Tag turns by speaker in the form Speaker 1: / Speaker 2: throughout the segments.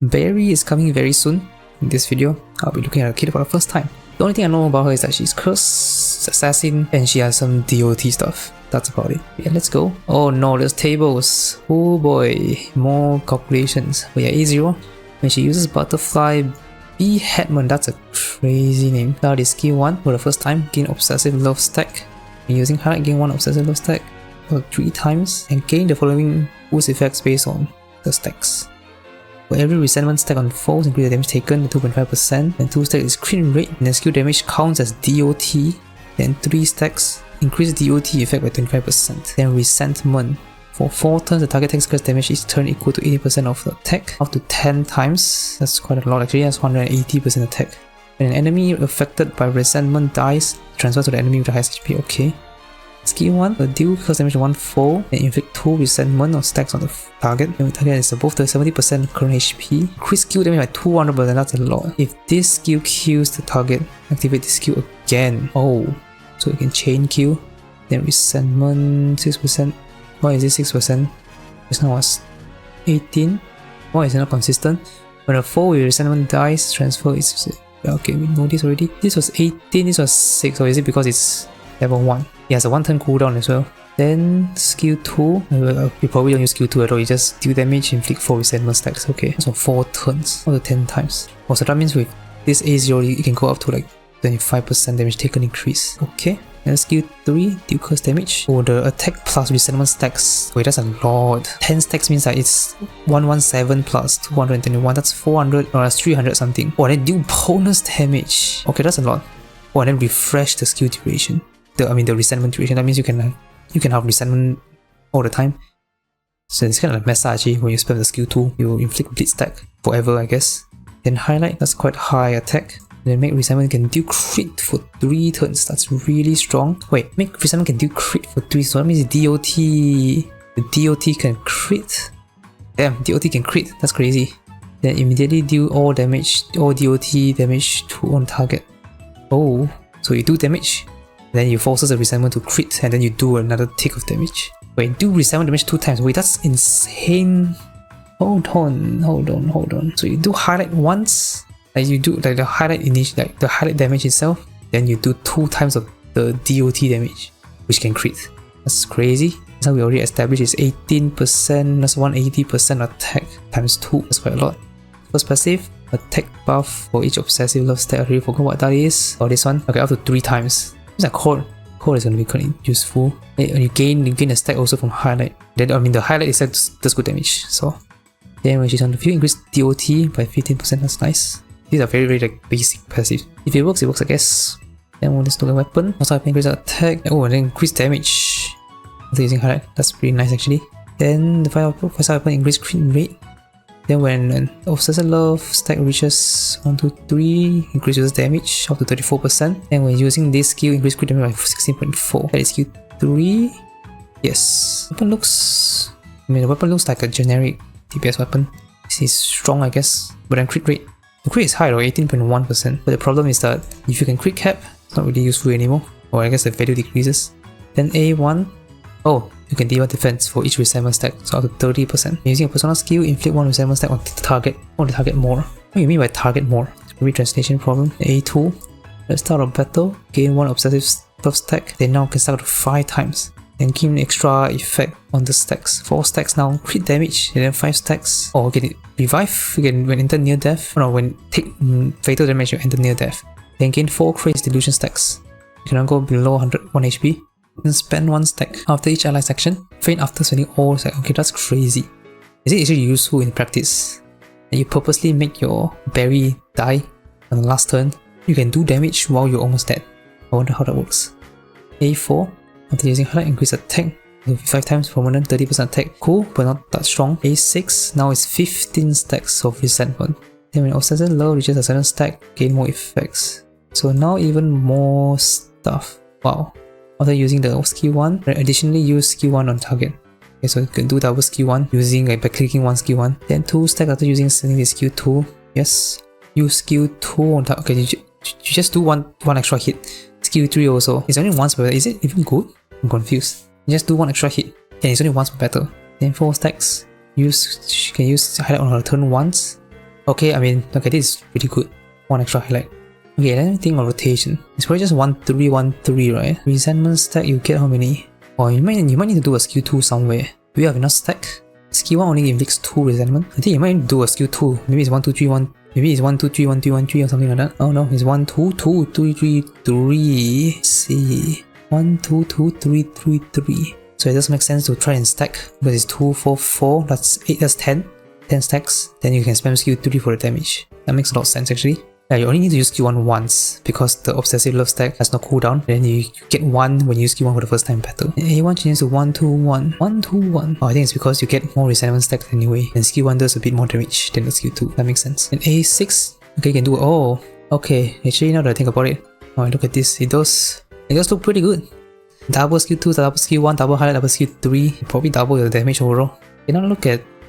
Speaker 1: Berry is coming very soon. In this video, I'll be looking at her kit for the first time. The only thing I know about her is that she's cursed, assassin, and she has some DOT stuff. That's about it. Yeah, let's go. Oh no, there's tables. Oh boy, more calculations. But yeah, A0. When she uses Butterfly B Hetman, that's a crazy name. That is skill 1 for the first time. Gain Obsessive Love stack. And using Highlight, gain 1 Obsessive Love stack for 3 times. And gain the following boost effects based on the stacks. For every resentment stack on foes, increase the damage taken to 2.5%, and 2 stacks is crit rate, and then skill damage counts as DOT, then 3 stacks increase DOT effect by 25%, then resentment. For 4 turns, the target takes curse damage each turn equal to 80% of the attack, up to 10 times, that's quite a lot actually, that's 180% attack. When an enemy affected by resentment dies, transfer to the enemy with the highest HP, okay. Skill 1, deal curse damage to 1 foe and inflict 2 resentment or stacks on the target. And the target is above the 70% current HP. Increase skill damage by 200%, that's a lot. If this skill kills the target, activate this skill again. Oh, so you can chain kill. Then resentment 6%. Why is it 6%? Just now was 18. Why is it not consistent? When a foe with resentment dies, transfer is... Okay, we know this already. This was 18, this was 6. Or is it because it's level 1? It has a 1 turn cooldown as well. Then skill 2, you probably don't use skill 2 at all, you just deal damage, inflict 4 resentment stacks, okay. So 4 turns, up to 10 times. Oh, so that means with this A0, you can go up to like 25% damage taken increase, okay. And skill 3, deal curse damage. Oh, the attack plus resentment stacks, wait, that's a lot. 10 stacks means that it's 117 plus 221, that's 400, or that's 300 something. Oh, and then deal bonus damage. Okay, that's a lot. Oh, and then refresh the skill duration. The resentment duration, that means you can have resentment all the time. So it's kind of like meta actually. When you spam the skill 2, you inflict bleed stack forever, I guess. Then highlight, that's quite high attack. Then make resentment can deal crit for 3 turns, that's really strong. Wait, make resentment can deal crit for 3, so that means the DOT can crit. Damn, DOT can crit, that's crazy. Then immediately deal all damage, all DOT damage to on target. Oh, so you do damage, then you forces the resentment to crit, and then you do another tick of damage. Wait, do resentment damage 2 times. Wait, that's insane. Hold on. So you do highlight once, like you do like the highlight like the highlight damage itself, then you do 2 times of the DOT damage, which can crit. That's crazy. That's how we already established is 18%, that's 180% attack times 2. That's quite a lot. First passive, attack buff for each obsessive love stack. I already forgot what that is. Or this one. Okay, up to 3 times. It's like core is going to be quite useful. And you gain a stack also from highlight. Then the highlight itself does good damage. So then when she's on the field, increase DOT by 15%. That's nice. These are very like basic passive. If it works, I guess. Then we'll just look at weapon. Also I can increase attack. Oh, and then increase damage after using highlight. That's pretty nice actually. Then the fire weapon increase crit rate. Then when an Obsessive Love stack reaches 1, 2, 3, increases damage up to 34%. And when using this skill, increase crit damage by 16.4. That is skill 3. Yes. The weapon looks like a generic DPS weapon. This is strong, I guess. But then crit rate. The crit is high though, 18.1%. But the problem is that if you can crit cap, it's not really useful anymore. Or I guess the value decreases. Then A1. Oh, you can deal defense for each resentment stack, so up to 30%. Using a personal skill, inflict 1 resentment stack on the target more. What do you mean by target more? It's a retranslation problem. A2. At the start of battle, gain 1 obsessive love stack. They now can stack up to 5 times. Then gain extra effect on the stacks. 4 stacks now, crit damage, and then 5 stacks. Or get it revive again when enter near death. Or no, when take fatal damage, you enter near death. Then gain 4 craze delusion stacks. You cannot go below 1 HP. Then spend 1 stack after each ally section. Faint after spending all stacks. Okay, that's crazy. Is it actually useful in practice? And you purposely make your berry die on the last turn. You can do damage while you're almost dead. I wonder how that works. A4. After using highlight, increase attack to 5 times permanent, 30% attack. Cool, but not that strong. A6. Now it's 15 stacks of resentment. Then when Obsessive Love reaches a certain stack, gain more effects. So now even more stuff. Wow. After using the skill 1, additionally use skill 1 on target. Okay, so you can do double skill 1 using by clicking 1 skill 1. Then 2 stack after using the skill 2. Yes. Use skill 2 on target. Okay, you just do one extra hit. Skill 3 also. It's only once per battle. Is it even good? I'm confused. You just do 1 extra hit. And it's only once per battle. Then 4 stacks. You can use highlight on her turn once. Okay, I mean, okay, this is pretty good. One extra highlight. Okay, let me think of rotation. It's probably just 1 3 1 3, right? Resentment stack, you get how many? Or you might need to do a skill 2 somewhere. Do you have enough stack? Skill 1 only inflicts 2 resentment. I think you might do a skill 2. Maybe it's 1 2 3 1. Maybe it's 1 2 3 1 3 1 3 or something like that. Oh no, it's 1 2 2 3 3 3. Let's see. 1 2 2 3 3 3. So it does make sense to try and stack because it's 2 4 4. That's 8. That's 10. 10 stacks. Then you can spam skill 3 for the damage. That makes a lot of sense actually. Yeah, you only need to use skill 1 once because the Obsessive Love stack has no cooldown. Then you get 1 when you use skill 1 for the first time battle. And A1 changes to 1 2 1. 1 2 1. Oh, I think it's because you get more resentment stacks anyway. And skill 1 does a bit more damage than the skill 2. That makes sense. And A6. Okay, you can do. Oh, okay. Actually, now that I think about it. Oh, look at this. It does look pretty good. Double skill 2, double skill 1, double highlight, double skill 3. Probably double your damage overall. Okay, now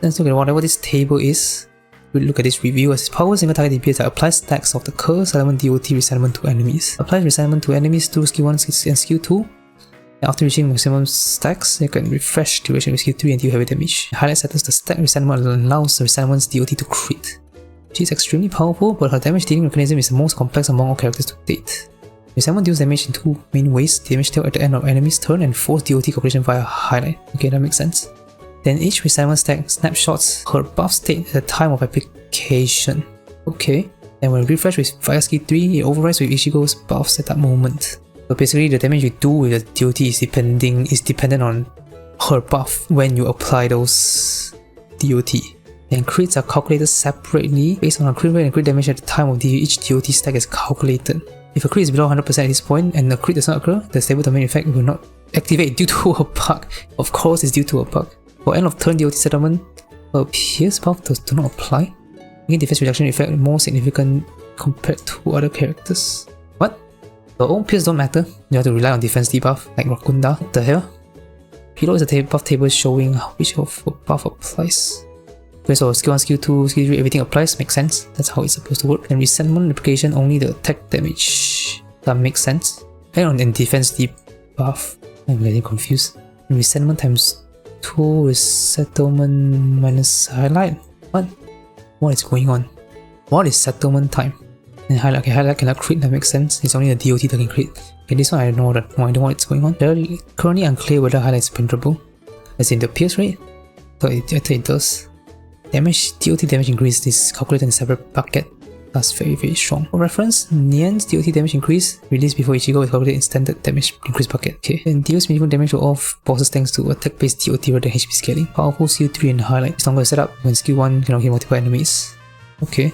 Speaker 1: let's look at whatever this table is. We look at this review as power single target DPS that applies stacks of the curse element DOT resentment to enemies. Applies resentment to enemies through skill 1 and skill 2. And after reaching maximum stacks, you can refresh duration with skill 3 and deal heavy damage. Highlight settles the stack resentment and allows the resentment's DOT to crit. She is extremely powerful, but her damage dealing mechanism is the most complex among all characters to date. Resentment deals damage in 2 main ways: damage dealt at the end of enemy's turn and force DOT calculation via highlight. Okay, that makes sense. Then each resentment stack snapshots her buff state at the time of application. Okay. And when refresh with via skill 3, it overrides with Ichigo's buffs at that moment. So basically the damage you do with the DOT is dependent on her buff when you apply those DOT. And crits are calculated separately based on a crit rate and crit damage at the time of each DOT stack is calculated. If a crit is below 100% at this point and the crit does not occur, the stable domain effect will not activate due to a bug. Of course it's due to a bug. For end of turn DOT settlement, her Pierce buff does not apply, making defense reduction effect more significant compared to other characters. What? Her own Pierce don't matter, you have to rely on defense debuff like Rakunda. What the hell? Below is a buff table showing which of buff applies. Okay, so skill 1, skill 2, skill 3, everything applies, makes sense. That's how it's supposed to work. And resentment application only the attack damage. That makes sense. And defense debuff. I'm getting confused. And resentment times 2 resettlement minus highlight. What is going on? What is settlement time? And highlight, okay, highlight cannot crit, that makes sense. It's only the DOT that can crit. Okay, this one I don't know what's going on. They're currently unclear whether highlight is penetrable, as in the pierce rate. So I think it does. Damage, DOT damage increase is calculated in a separate bucket. That's very strong. For reference, Nian's DOT damage increase released before Ichigo is calculated in standard damage increase bucket. Okay, and deals minimum damage to all bosses thanks to attack based DOT rather than HP scaling. Powerful skill 3 and highlight. It's longer setup when skill 1 cannot hit multiple enemies. Okay.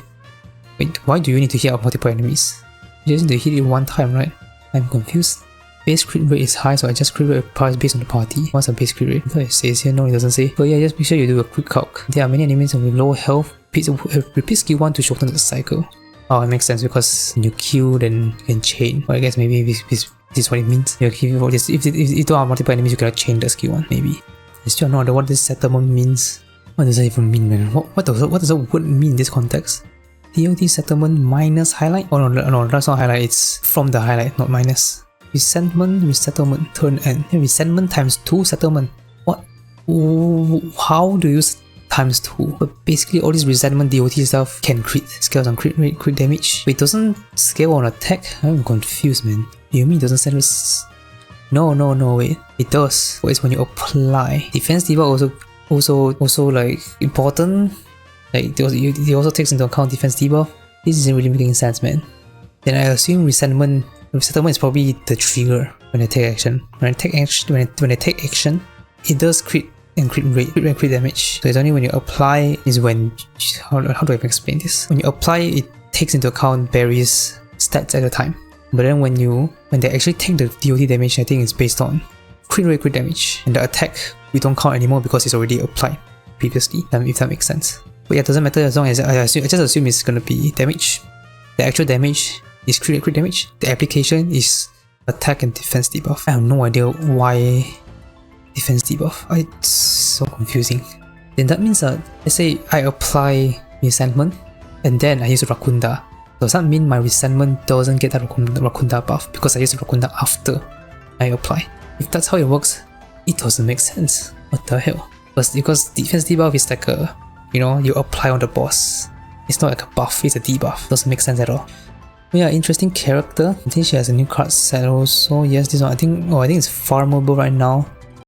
Speaker 1: Wait, why do you need to hit out multiple enemies? You just need to hit it one time, right? I'm confused. Base crit rate is high, so I just crit rate applies based on the party. What's a base crit rate? I thought it says here, no it doesn't say. But yeah, just make sure you do a quick calc. There are many enemies with low health. Repeat skill 1 to shorten the cycle. Oh, it makes sense because when you kill then you can chain. Or I guess maybe this is what it means. If you don't have multiple enemies, you cannot chain the skill 1, maybe. I still don't know what this settlement means. What does that even mean, man? What does that word mean in this context? DOT settlement minus highlight? Oh no, that's not highlight, it's from the highlight, not minus. Resentment, resettlement, turn end. Resentment times 2 settlement. What? How do you use times 2? But basically all this resentment DOT stuff can crit. Scales on crit rate, crit damage. Wait, doesn't scale on attack? I'm confused, man. You mean it doesn't set us? No, wait. It does. But it's when you apply. Defense debuff also like important. Like it also takes into account defense debuff. This isn't really making sense, man. Then I assume resettlement is probably the trigger when I take action. When I take action, it does crit and crit rate, crit damage. So it's only when you apply is when, how do I explain this? When you apply, it takes into account various stats at a time. But then when they actually take the DOT damage, I think it's based on crit rate, crit damage, and the attack we don't count anymore because it's already applied previously. If that makes sense. But yeah, it doesn't matter as long as I just assume it's gonna be damage. The actual damage is crit damage. The application is attack and defense debuff. I have no idea why defense debuff. It's so confusing. Then that means that, let's say I apply resentment and then I use Rakunda. Does that mean my resentment doesn't get that Rakunda buff because I use Rakunda after I apply? If that's how it works, it doesn't make sense. What the hell? Because defense debuff is like a, you apply on the boss. It's not like a buff, it's a debuff. Doesn't make sense at all. But yeah, interesting character. I think she has a new card set also. Yes, this one I think it's farmable right now.